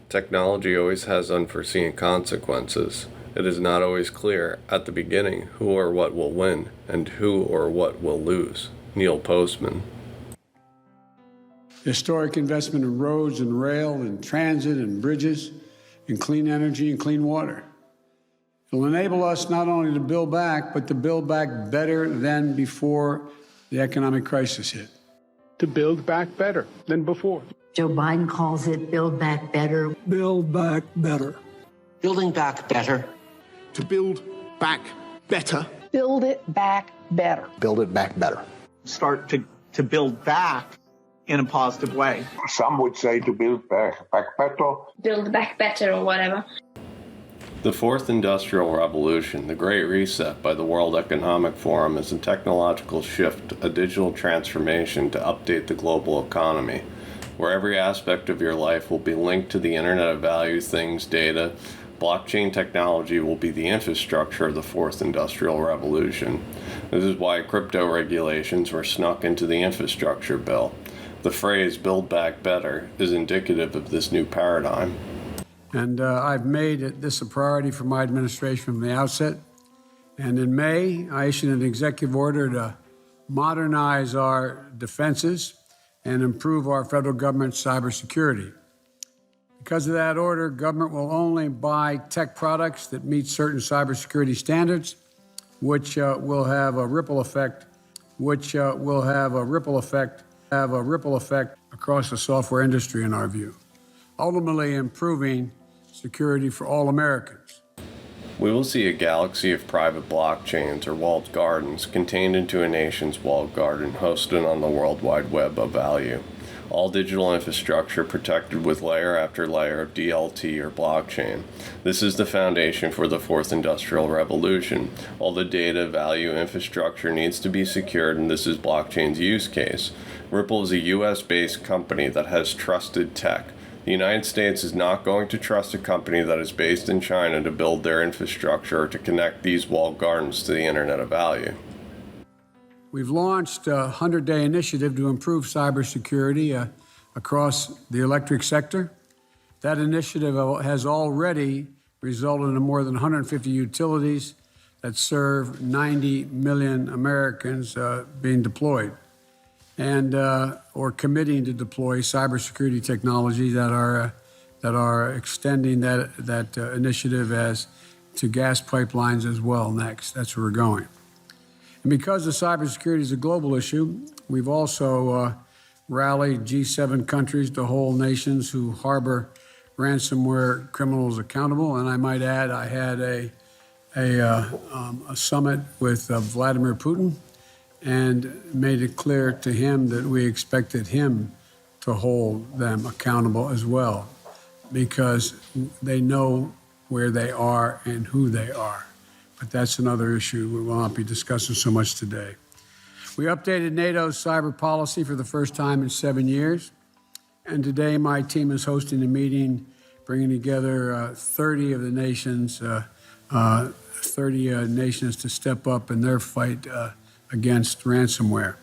Technology always has unforeseen consequences. It is not always clear at the beginning who or what will win and who or what will lose. Neil Postman. Historic investment in roads and rail and transit and bridges, in clean energy and clean water. It will enable us not only to build back, but to build back better than before the economic crisis hit. To build back better than before. Joe Biden calls it Build Back Better. Build back better. Building back better. To build back better. Build it back better. Build it back better. Start to build back in a positive way. Some would say to build back better. Build back better or whatever. The Fourth Industrial Revolution, the Great Reset by the World Economic Forum, is a technological shift, a digital transformation to update the global economy, where every aspect of your life will be linked to the Internet of Value, things, data. Blockchain technology will be the infrastructure of the Fourth Industrial Revolution. This is why crypto regulations were snuck into the infrastructure bill. The phrase "build back better" is indicative of this new paradigm. And I've made this a priority for my administration from the outset. And in May, I issued an executive order to modernize our defenses and improve our federal government's cybersecurity. Because of that order, government will only buy tech products that meet certain cybersecurity standards, which will have a ripple effect, across the software industry, in our view, ultimately improving security for all Americans. We will see a galaxy of private blockchains or walled gardens contained into a nation's walled garden hosted on the World Wide Web of value. All digital infrastructure protected with layer after layer of DLT or blockchain. This is the foundation for the Fourth Industrial Revolution. All the data, value, infrastructure needs to be secured, and this is blockchain's use case. Ripple is a US-based company that has trusted tech. The United States is not going to trust a company that is based in China to build their infrastructure or to connect these walled gardens to the Internet of Value. We've launched a 100-day initiative to improve cybersecurity across the electric sector. That initiative has already resulted in more than 150 utilities that serve 90 million Americans being deployed and or committing to deploy cybersecurity technology that are extending that initiative as to gas pipelines as well next. That's where we're going. And because the cybersecurity is a global issue, we've also rallied G7 countries to hold nations who harbor ransomware criminals accountable. And I might add, I had a summit with Vladimir Putin and made it clear to him that we expected him to hold them accountable as well, because they know where they are and who they are. But that's another issue we will not be discussing so much today. We updated NATO's cyber policy for the first time in 7 years. And today my team is hosting a meeting bringing together 30 of the nations, 30 nations to step up in their fight against ransomware.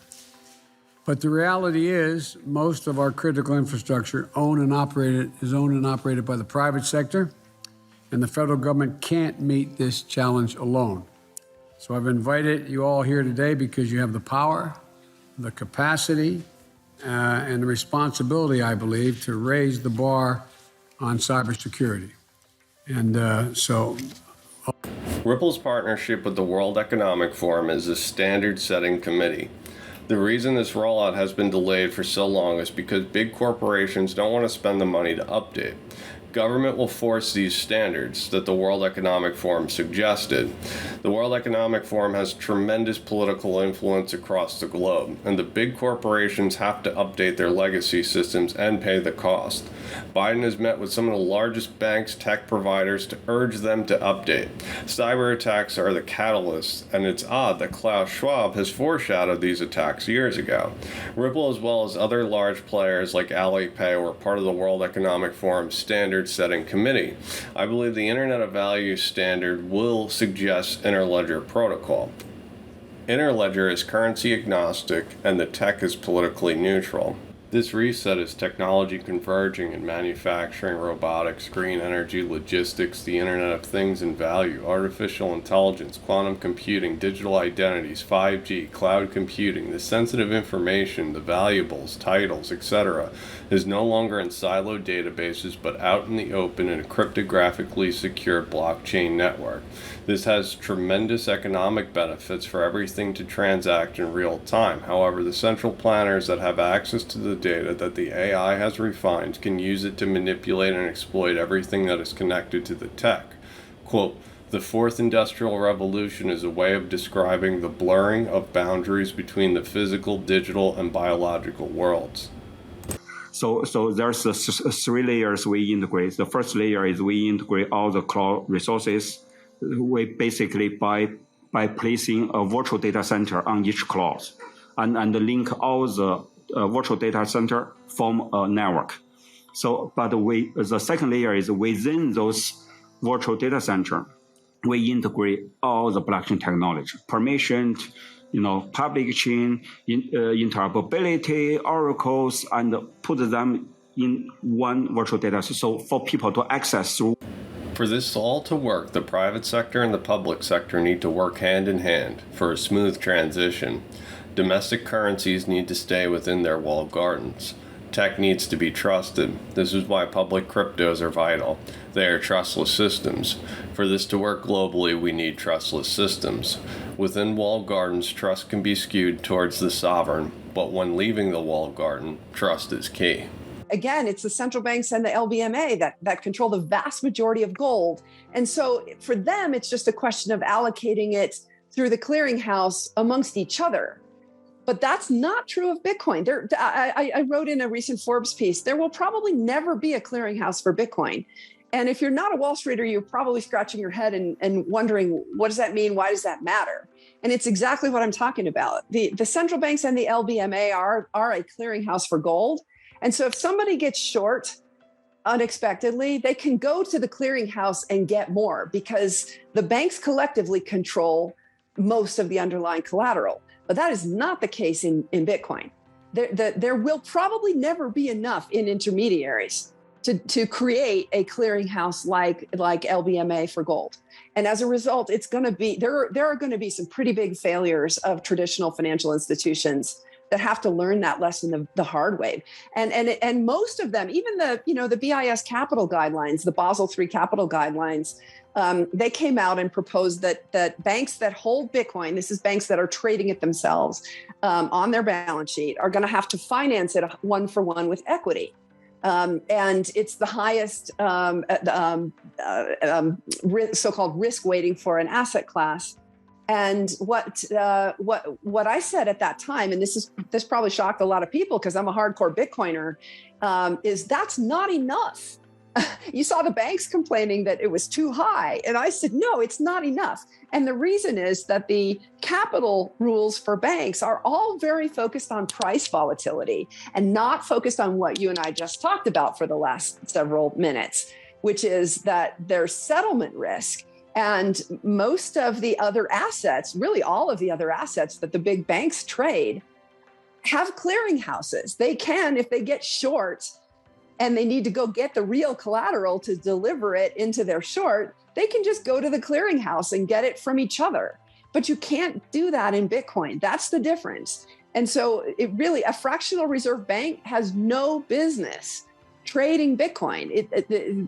But the reality is most of our critical infrastructure is owned and operated by the private sector. And the federal government can't meet this challenge alone. So I've invited you all here today because you have the power, the capacity, and the responsibility, I believe, to raise the bar on cybersecurity. And Ripple's partnership with the World Economic Forum is a standard-setting committee. The reason this rollout has been delayed for so long is because big corporations don't want to spend the money to update. Government will force these standards that the World Economic Forum suggested. The World Economic Forum has tremendous political influence across the globe, and the big corporations have to update their legacy systems and pay the cost. Biden has met with some of the largest banks, tech providers to urge them to update. Cyber attacks are the catalyst, and it's odd that Klaus Schwab has foreshadowed these attacks years ago. Ripple, as well as other large players like Alipay, were part of the World Economic Forum's standard-setting committee. I believe the Internet of Value standard will suggest interledger protocol. Interledger is currency agnostic, and the tech is politically neutral. This reset is technology converging in manufacturing, robotics, green energy, logistics, the Internet of Things and value, artificial intelligence, quantum computing, digital identities, 5G, cloud computing. The sensitive information, the valuables, titles, etc., is no longer in siloed databases but out in the open in a cryptographically secured blockchain network. This has tremendous economic benefits for everything to transact in real time. However, the central planners that have access to the data that the AI has refined can use it to manipulate and exploit everything that is connected to the tech. Quote, "The fourth industrial revolution is a way of describing the blurring of boundaries between the physical, digital, and biological worlds." So there's the three layers we integrate. The first layer is we integrate all the cloud resources. We basically by placing a virtual data center on each cloud and link all the virtual data center form a network. But the second layer is within those virtual data center, we integrate all the blockchain technology, permissioned, public chain, interoperability, oracles, and put them in one virtual data so for people to access through. For this all to work, the private sector and the public sector need to work hand in hand for a smooth transition. Domestic currencies need to stay within their walled gardens. Tech needs to be trusted. This is why public cryptos are vital. They are trustless systems. For this to work globally, we need trustless systems. Within walled gardens, trust can be skewed towards the sovereign, but when leaving the walled garden, trust is key. Again, it's the central banks and the LBMA that control the vast majority of gold. And so for them, it's just a question of allocating it through the clearinghouse amongst each other. But that's not true of Bitcoin. I wrote in a recent Forbes piece, there will probably never be a clearinghouse for Bitcoin. And if you're not a Wall Streeter, you're probably scratching your head and wondering, what does that mean? Why does that matter? And it's exactly what I'm talking about. The central banks and the LBMA are a clearinghouse for gold. And so if somebody gets short unexpectedly, they can go to the clearinghouse and get more because the banks collectively control most of the underlying collateral. But that is not the case in Bitcoin. There will probably never be enough in intermediaries to create a clearinghouse like LBMA for gold. And as a result, it's going to be there are going to be some pretty big failures of traditional financial institutions that have to learn that lesson the hard way. And most of them, even the BIS capital guidelines, the Basel III capital guidelines, they came out and proposed that banks that hold Bitcoin, this is banks that are trading it themselves on their balance sheet, are going to have to finance it 1-for-1 with equity. And it's the highest so-called risk weighting for an asset class. And what I said at that time, and this probably shocked a lot of people because I'm a hardcore Bitcoiner, is that's not enough. You saw the banks complaining that it was too high. And I said, no, it's not enough. And the reason is that the capital rules for banks are all very focused on price volatility and not focused on what you and I just talked about for the last several minutes, which is that there's settlement risk. And most of the other assets, really all of the other assets that the big banks trade, have clearinghouses. They can, if they get short and they need to go get the real collateral to deliver it into their short, they can just go to the clearinghouse and get it from each other. But you can't do that in Bitcoin. That's the difference. And so a fractional reserve bank has no business trading Bitcoin.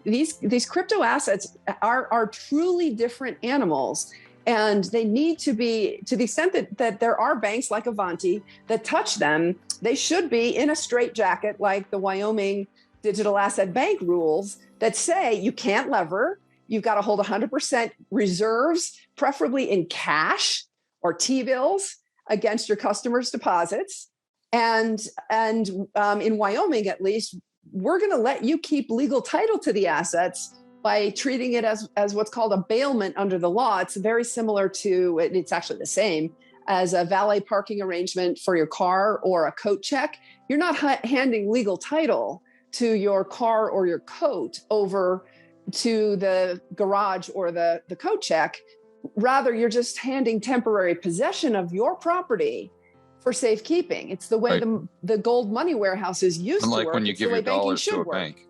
These crypto assets are truly different animals. And they need to be, to the extent that there are banks like Avanti that touch them, they should be in a straitjacket like the Wyoming digital asset bank rules that say you can't lever, you've got to hold 100% reserves, preferably in cash or T-bills against your customers' deposits. And in Wyoming, at least, we're going to let you keep legal title to the assets by treating it as what's called a bailment under the law. It's very similar to, it's actually the same as a valet parking arrangement for your car or a coat check. You're not handing legal title to your car or your coat over to the garage or the coat check. Rather, you're just handing temporary possession of your property for safekeeping. It's the way the gold money warehouses used to Unlike work. when you It's give the way your banking dollars to should a work. bank.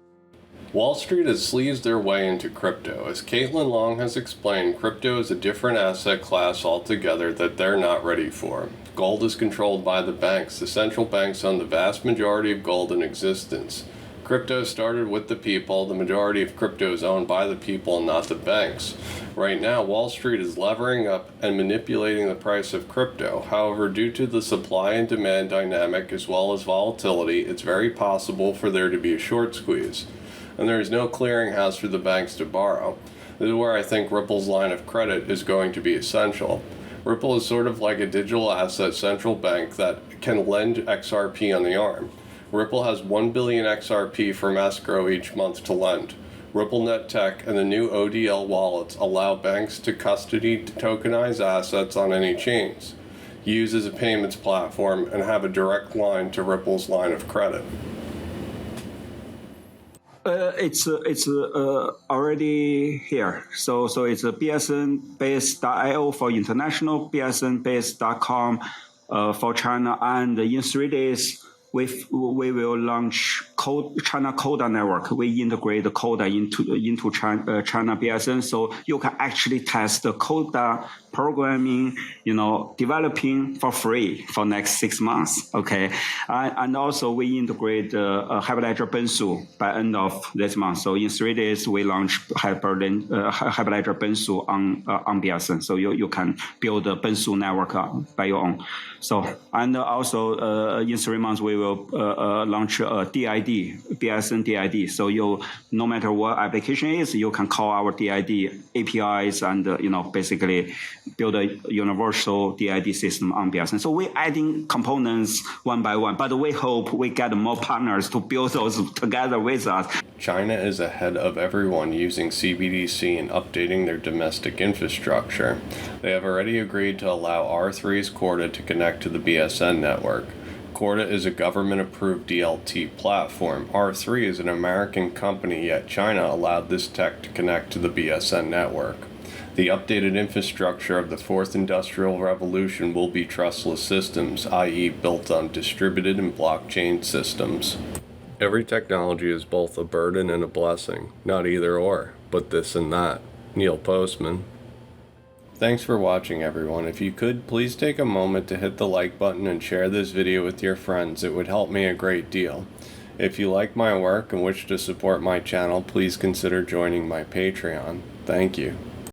Wall Street has sleazed their way into crypto. As Caitlin Long has explained, crypto is a different asset class altogether that they're not ready for. Gold is controlled by the banks. The central banks own the vast majority of gold in existence. Crypto started with the people. The majority of crypto is owned by the people and not the banks. Right now, Wall Street is levering up and manipulating the price of crypto. However, due to the supply and demand dynamic as well as volatility, it's very possible for there to be a short squeeze. And there is no clearinghouse for the banks to borrow. This is where I think Ripple's line of credit is going to be essential. Ripple is sort of like a digital asset central bank that can lend XRP on the arm. Ripple has 1 billion XRP from escrow each month to lend. RippleNet Tech and the new ODL wallets allow banks to custody tokenize assets on any chains, use as a payments platform, and have a direct line to Ripple's line of credit. It's already here. So it's a BSN-based.io for international, BSN-based.com for China, and in 3 days we will launch China Coda Network. We integrate the Coda into China BSN, so you can actually test the Coda programming, developing for free for next 6 months. Okay, and also we integrate Hyperledger Bensu by end of this month. So in 3 days we launch Hyperledger Bensu on BSN. So you can build a Bensu network by your own. So and also in 3 months we will launch a DID, BSN DID. So no matter what application is, you can call our DID APIs and basically build a universal DID system on BSN. So we're adding components one by one, but we hope we get more partners to build those together with us. China is ahead of everyone using CBDC and updating their domestic infrastructure. They have already agreed to allow R3's Corda to connect to the BSN network. Corda is a government-approved DLT platform. R3 is an American company, yet China allowed this tech to connect to the BSN network. The updated infrastructure of the fourth industrial revolution will be trustless systems, i.e. built on distributed and blockchain systems. Every technology is both a burden and a blessing, not either or, but this and that. Neil Postman. Thanks for watching, everyone. If you could, please take a moment to hit the like button and share this video with your friends. It would help me a great deal. If you like my work and wish to support my channel, please consider joining my Patreon. Thank you.